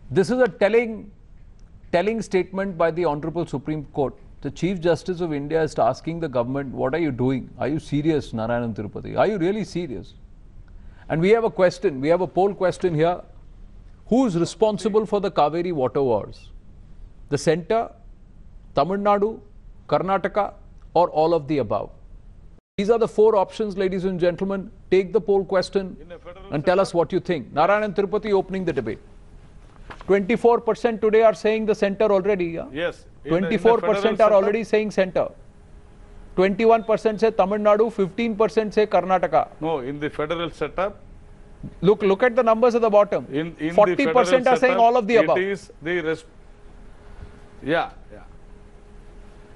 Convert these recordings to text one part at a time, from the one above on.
This is a telling statement by the Honorable Supreme Court. The Chief Justice of India is asking the government, what are you doing? Are you serious, Narayanan Tirupati? Are you really serious? And we have a question, we have a poll question here. Who is responsible for the Kaveri water wars? The centre, Tamil Nadu, Karnataka, or all of the above? These are the four options, ladies and gentlemen. Take the poll question and tell us what you think. Narayanan Tirupati opening the debate. 24% today are saying the centre already. Yeah? Yes. 24% are already saying centre. 21% say Tamil Nadu, 15% say Karnataka. No, in the federal setup. Look at the numbers at the bottom. 40% are saying all of the above. It is the yeah.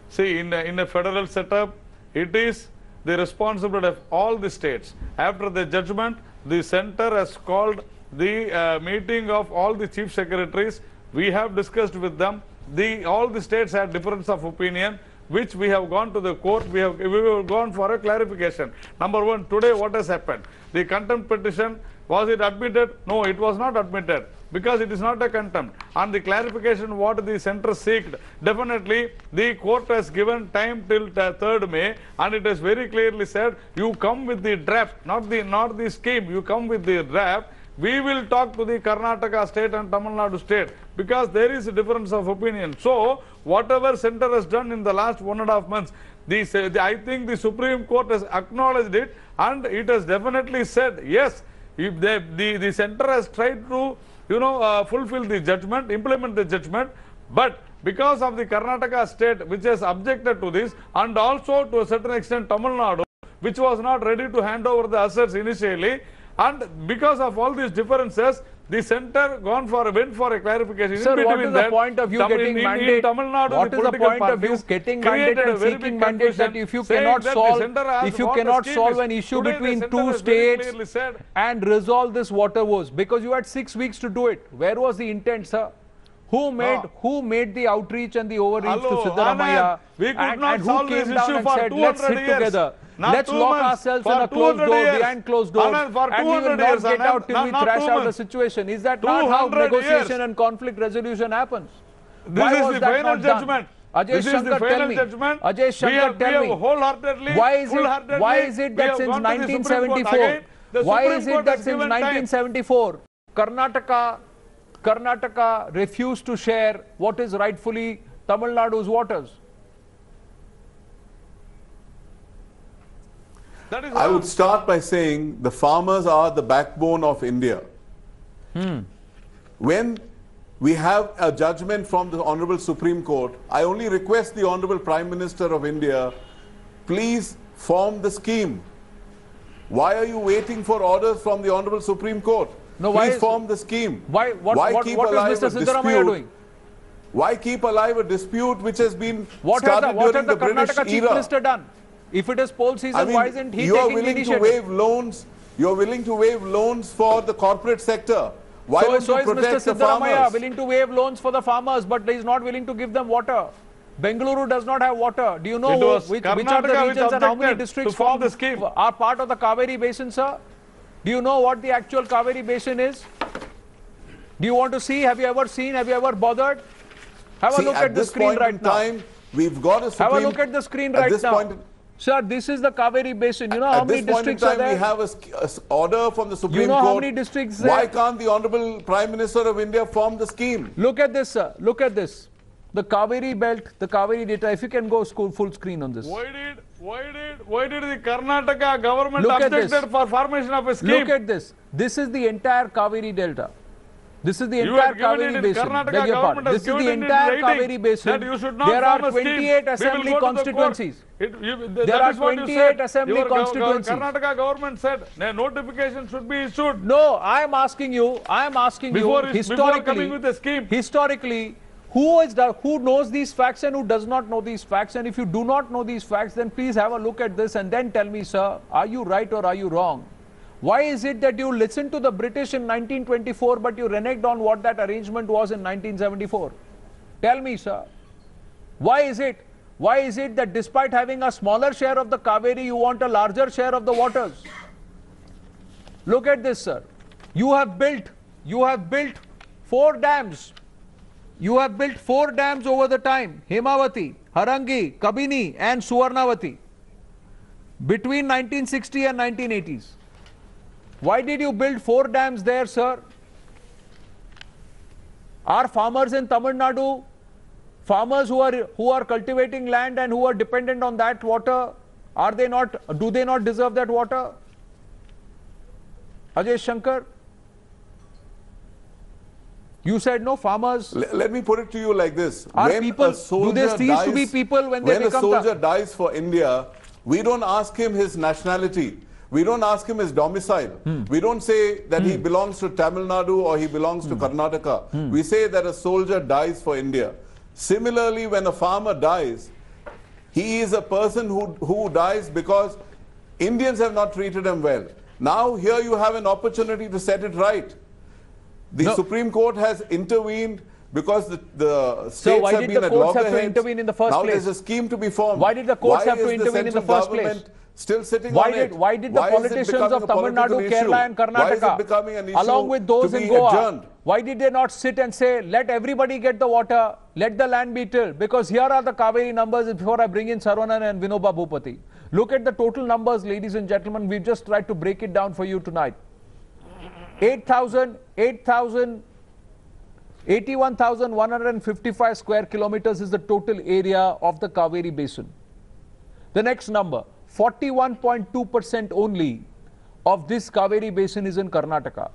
See, in a federal setup, it is the responsibility of all the states. After the judgment, the centre has called the meeting of all the chief secretaries. We have discussed with them. All the states had difference of opinion, which we have gone to the court. We have gone for a clarification. Number one, today what has happened? The contempt petition, was it admitted? No, it was not admitted, because it is not a contempt. And the clarification what the centre seeked, definitely the court has given time till 3rd May, and it has very clearly said, you come with the draft, not the scheme, you come with the draft. We will talk to the Karnataka state and Tamil Nadu state, because there is a difference of opinion. So, whatever centre has done in the last 1.5 months, I think the Supreme Court has acknowledged it, and it has definitely said, yes, if the centre has tried to, fulfill the judgment, implement the judgment, but because of the Karnataka state, which has objected to this, and also to a certain extent Tamil Nadu, which was not ready to hand over the assets initially, and because of all these differences, the centre went for a clarification. Sir, what is the point of you getting mandate? What is the point of you getting mandate and seeking mandate that if you cannot solve an issue between two states and resolve this water woes? Because you had 6 weeks to do it. Where was the intent, sir? Who made the outreach and the overreach to Siddaramaiah? And who came down and said, let's sit together. Let's lock ourselves in a closed door, behind closed doors, and we will not get out till we thrash out the situation. Is that not how negotiation and conflict resolution happens? This is the final judgment. Ajay Shankar, tell me. Ajay Shankar, tell me. Why is it that since 1974? Why is it that since 1974, Karnataka refused to share what is rightfully Tamil Nadu's waters? I would start by saying the farmers are the backbone of India. When we have a judgment from the Honorable Supreme Court, I only request the Honorable Prime Minister of India, please form the scheme. Why are you waiting for orders from the Honorable Supreme Court? No, please form the scheme. What is Mr. Siddaramaiah doing? Why keep alive a dispute which has been started during the British era? Chief Minister done? If it is poll season, why isn't he taking the initiative? You are willing to waive loans for the corporate sector. Why don't you protect the farmers? Willing to waive loans for the farmers, but he is not willing to give them water. Bengaluru does not have water. Do you know which are the regions and how many districts are part of the Kaveri Basin, sir? Do you know what the actual Kaveri Basin is? Do you want to see? Have you ever seen? Have you ever bothered? Have a look at the screen right now. We've got a Have a look at the screen right now. Sir, this is the Kaveri Basin. You know how many districts are there? We have an order from the Supreme Court. You know how many districts there? Why can't the Honorable Prime Minister of India form the scheme? Look at this, sir. Look at this. The Kaveri belt, the Kaveri data. If you can go full screen on this. Why did the Karnataka government objected for formation of a scheme? Look at this. This is the entire Kaveri delta. This is the entire Kaveri Basin. Beg your pardon. This is the entire Kaveri Basin. There are 28 assembly constituencies. There are 28 assembly constituencies. Karnataka government said a notification should be issued. No, I am asking you, historically, who knows these facts and who does not know these facts? And if you do not know these facts, then please have a look at this and then tell me, sir, are you right or are you wrong? Why is it that you listened to the British in 1924 but you reneged on what that arrangement was in 1974? Tell me, sir. Why is it? Why is it that despite having a smaller share of the Kaveri, you want a larger share of the waters? Look at this, sir. You have built 4 dams. You have built 4 dams over the time. Hemavati, Harangi, Kabini and Suvarnavati. Between 1960 and 1980s. Why did you build 4 dams there, sir? Are farmers in Tamil Nadu, farmers who are cultivating land and who are dependent on that water, do they not deserve that water? Ajay Shankar, you said no farmers. Let me put it to you like this. Are when people, a soldier do they cease to be people when they become a soldier dies for India, we don't ask him his nationality. We don't ask him his domicile. We don't say that he belongs to Tamil Nadu or he belongs to Karnataka. We say that a soldier dies for India. Similarly, when a farmer dies, he is a person who dies because Indians have not treated him well. Now here you have an opportunity to set it right. The Supreme Court has intervened because the states have been at loggerheads. So why did the courts have to intervene in the first place? Now there's a scheme to be formed. Why did the courts have to intervene in the first place? Still sitting on it. Why did the politicians of Tamil Nadu, Kerala and Karnataka, along with those in Goa, why did they not sit and say, let everybody get the water, let the land be tilled? Because here are the Kaveri numbers before I bring in Saravanan and Vinoba Bhupati. Look at the total numbers, ladies and gentlemen. We've just tried to break it down for you tonight. 81,155 square kilometers is the total area of the Kaveri basin. The next number, 41.2% only of this Kaveri basin is in Karnataka.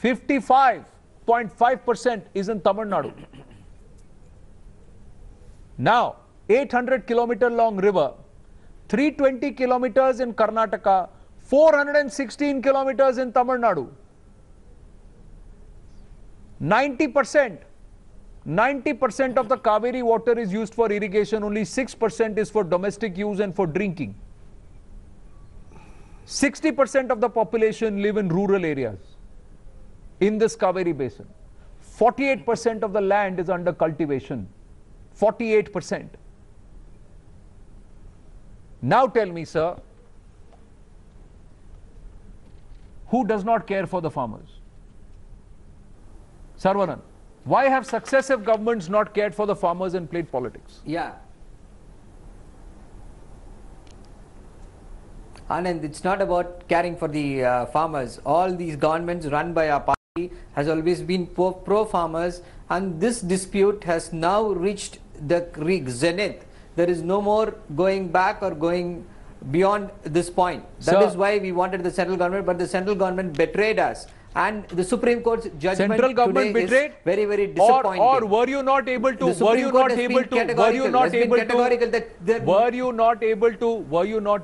55.5% is in Tamil Nadu. Now, 800 kilometer long river, 320 kilometers in Karnataka, 416 kilometers in Tamil Nadu. 90% of the Kaveri water is used for irrigation, only 6% is for domestic use and for drinking. 60% of the population live in rural areas in this Kaveri basin. 48% of the land is under cultivation. 48%. Now tell me, sir, who does not care for the farmers? Saravanan, why have successive governments not cared for the farmers and played politics? Yeah. Anand, it's not about caring for the farmers. All these governments run by our party has always been pro-farmers, and this dispute has now reached the zenith. There is no more going back or going beyond this point. That is why we wanted the central government, but the central government betrayed us. And the Supreme Court's judgment central government today betrayed? Is very, very disappointing. Or were you not able to? Were you not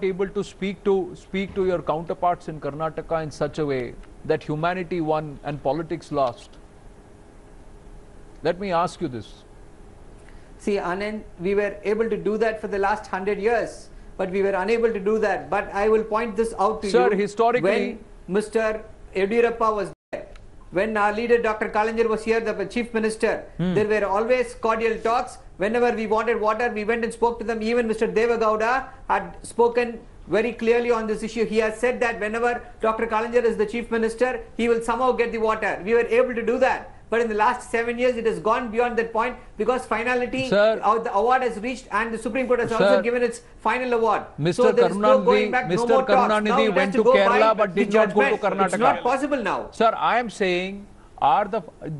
able to speak to your counterparts in Karnataka in such a way that humanity won and politics lost? Let me ask you this. See, Anand, we were able to do that for the last 100 years, but we were unable to do that. But I will point this out to you. Sir, historically, when Mr. Yediyurappa was there, when our leader Dr. Kalaignar was here, the chief minister, there were always cordial talks. Whenever we wanted water, we went and spoke to them. Even Mr. Devagowda had spoken very clearly on this issue. He has said that whenever Dr. Kalaignar is the chief minister, he will somehow get the water. We were able to do that. But in the last 7 years, it has gone beyond that point because finality, the award has reached and the Supreme Court has also given its final award. Mr. Karunanidhi went to Kerala but did not go to Karnataka. It's not possible now. Sir, I am saying,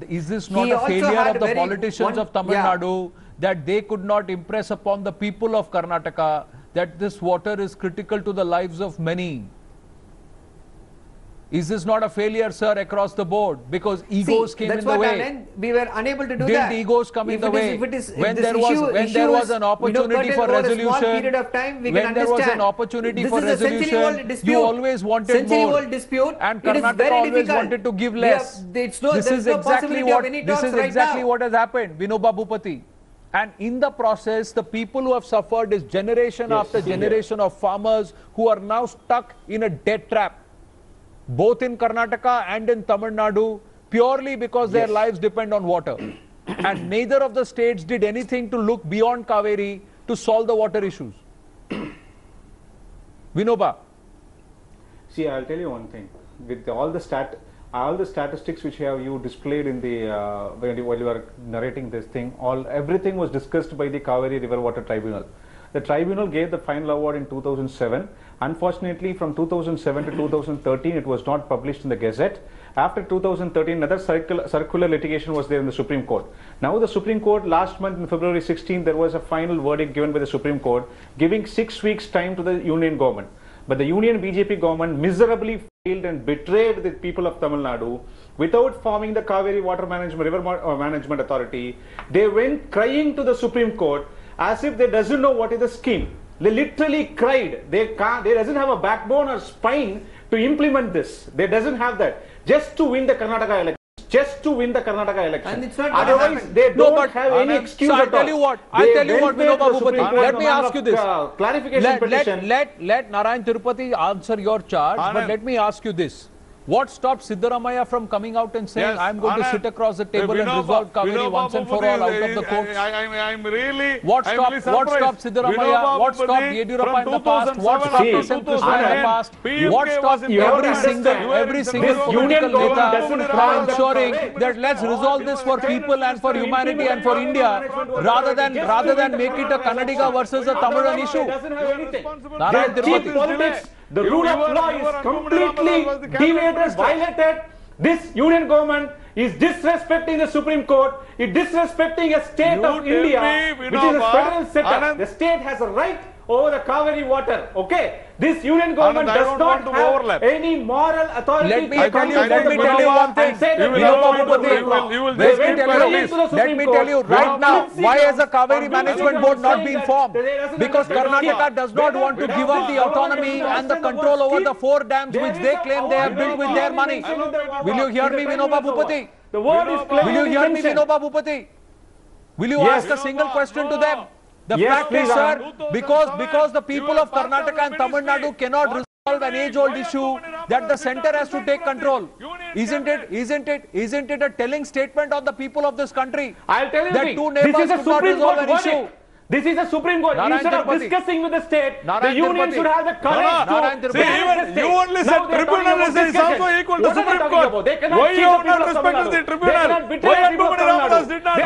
is this not a failure of the politicians of Tamil Nadu that they could not impress upon the people of Karnataka that this water is critical to the lives of many? Is this not a failure, sir, across the board? Because egos came in the way. We were unable to do that. Did egos come in the way? When there was an opportunity for resolution, you always wanted more. And Karnataka always wanted to give less. This is exactly what has happened, Vinoba Bhupati. And in the process, the people who have suffered is generation after generation of farmers who are now stuck in a debt trap, both in Karnataka and in Tamil Nadu, purely because their lives depend on water. And neither of the states did anything to look beyond Kaveri to solve the water issues. Vinoba. See, I'll tell you one thing. with all the statistics which you displayed in the while you are narrating this thing, everything was discussed by the Kaveri River Water Tribunal. The tribunal gave the final award in 2007. Unfortunately, from 2007 to 2013, it was not published in the Gazette. After 2013, another circular litigation was there in the Supreme Court. Now the Supreme Court, last month in February 16, there was a final verdict given by the Supreme Court, giving 6 weeks time to the union government. But the union BJP government miserably failed and betrayed the people of Tamil Nadu. Without forming the Kaveri River Management Authority, they went crying to the Supreme Court as if they doesn't know what is the scheme. They literally cried. They doesn't have a backbone or spine to implement this. They doesn't have that. Just to win the Karnataka election. Just to win the Karnataka election. And it's not otherwise, they don't have any excuse so at all. I'll tell you what, Vinoba Bhupati. Let me ask you this. Clarification petition. Let Narayan Tirupati answer your charge, but let me ask you this. What stopped Siddaramaiah from coming out and saying, Yes, I'm going to sit across the table and resolve Kaveri once and for all out of the courts? I'm really What stopped Siddaramaiah? What stopped Yediyurappa in the past? What stopped S.M. Krishna in the past? What stopped every single political Neta from ensuring that let's resolve this for people and for humanity and for India, rather than make it a Kannadiga versus a Tamilan issue? Narayan Tirupati. The rule of law is completely deviated, violated. This union government is disrespecting the Supreme Court, is disrespecting a state of India, which is a federal setup. The state has a right over the Kaveri water. Okay, this union government does not have any moral authority. Let me tell you one thing. Let me tell you right now, why has the Kaveri Management Board not been formed? Because Karnataka does not want to give up the autonomy and the control over the 4 dams which they claim they have built with their money. Will you hear me, Vinoba Bhupati? Will you hear me, Vinoba Bhupati? Will you ask a single question to them? The fact is, sir, because the people of Karnataka and Tamil Nadu cannot resolve an age-old issue, that the center has to take control. Isn't it a telling statement on the people of this country? I'll tell you that two neighbors could not resolve an issue. This is a Supreme Court. Instead of discussing with the state, the union should have the courage to... See, even you only said tribunal is also equal to Supreme Court. Why you have not respected the tribunal? Why Anbumani Ramadas did not say?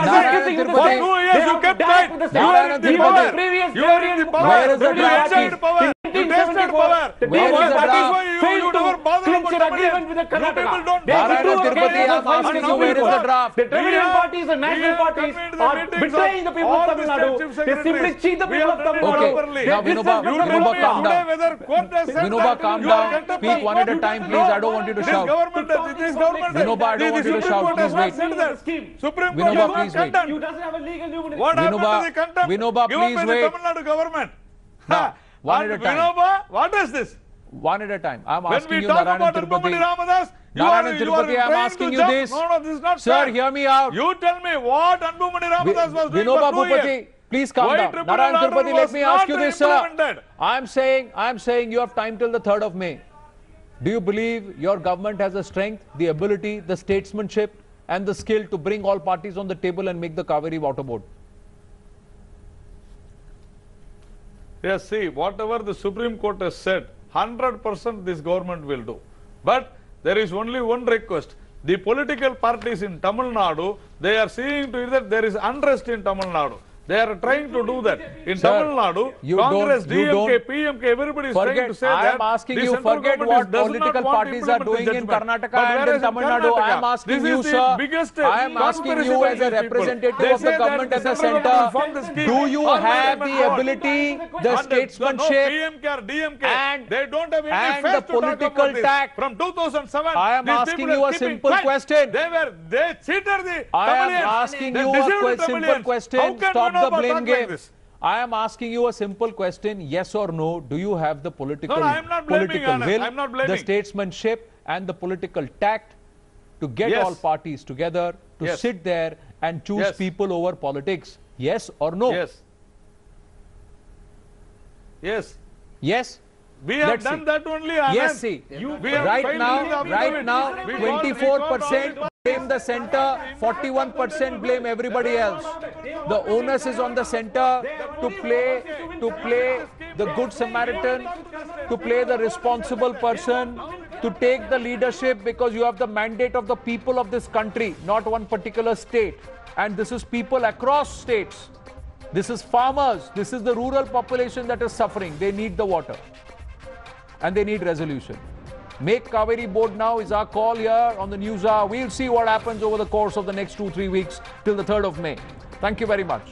For 2 years you kept quiet. You are in the power. You are in the power. Where is the You draft? exerted power. You tasted power. Where is the That is draft? why you never bother about agreement with the Tamil. You people don't Narayan Tirupati, I am asking you, where is the draft? The Dravidian parties and national parties are betraying the people of Tamil Nadu. They simply cheat the people of Tamil Nadu. Okay, now Vinoba, calm down. Vinoba, calm down. Speak one at a time, please. I don't want you to shout. Vinoba, I don't want you to shout. Please wait. Supreme Court Vinoba, please wait. You doesn't have a legal immunity. What happened to the contempt Vinoba, given please by wait. the Tamil Nadu government? Now, one at a time. Vinoba, what is this? One at a time. I am When asking we you, talk Narayan about Tirupati. Anbumani Ramadas, Narayan Tirupati, I am asking you this. No, this is not Sir, fair. hear me out. You tell me what Anbumani Ramadas was doing Vinoba for 2 years. Bhupati, please calm Why down. tribunal Narayan order Tirupati, let was me ask you not this, sir. implemented? I am saying you have time till the 3rd of May. Do you believe your government has the strength, the ability, the statesmanship and the skill to bring all parties on the table and make the Kaveri water board? Yes, see, whatever the Supreme Court has said, 100% this government will do. But there is only one request. The political parties in Tamil Nadu, they are seeing to it that there is unrest in Tamil Nadu. They are trying to do that. In Sir, Tamil Nadu, you Congress, don't- you DMK, don't- PMK, everybody is trying to say I that am asking the you, central forget government what does not political want to parties are implement doing the in judgment. Karnataka But and in whereas Tamil Nadu. I am asking this you, is the sir. biggest I am asking conspiracy you by as a these people. representative They of the say that government and the central center. government formed the scheme. Do you All have the the government ability, the No statesmanship, PMK or DMK, and- they don't have any and face the to talk political about this. tact? From 2007, I am these asking people you are a keeping simple quiet. question. They cheated the I am Tamilians. asking They you deceived a the simple Tamilians. question. How can Stop the Vinoba blame talk like game. this? I am asking you a simple question, yes or no. Do you have the political, I am not blaming, political Anand. will, I am not the blaming. statesmanship and the political tact to get Yes. all parties together, to Yes. sit there and choose Yes. people over politics? Yes or no? Yes. Yes. Yes? We have Let's done see. that only, Anand. Yes, see. We have Right filed now, in the affidavit. We got 24% all blame the center, 41% blame everybody else. The onus is on the center to play the good Samaritan, to play the responsible person, to take the leadership because you have the mandate of the people of this country, not one particular state. And this is people across states. This is farmers. This is the rural population that is suffering. They need the water. And they need resolution. Make Kaveri board now is our call here on the Newshour. We'll see what happens over the course of the next 2-3 weeks till the 3rd of May. Thank you very much.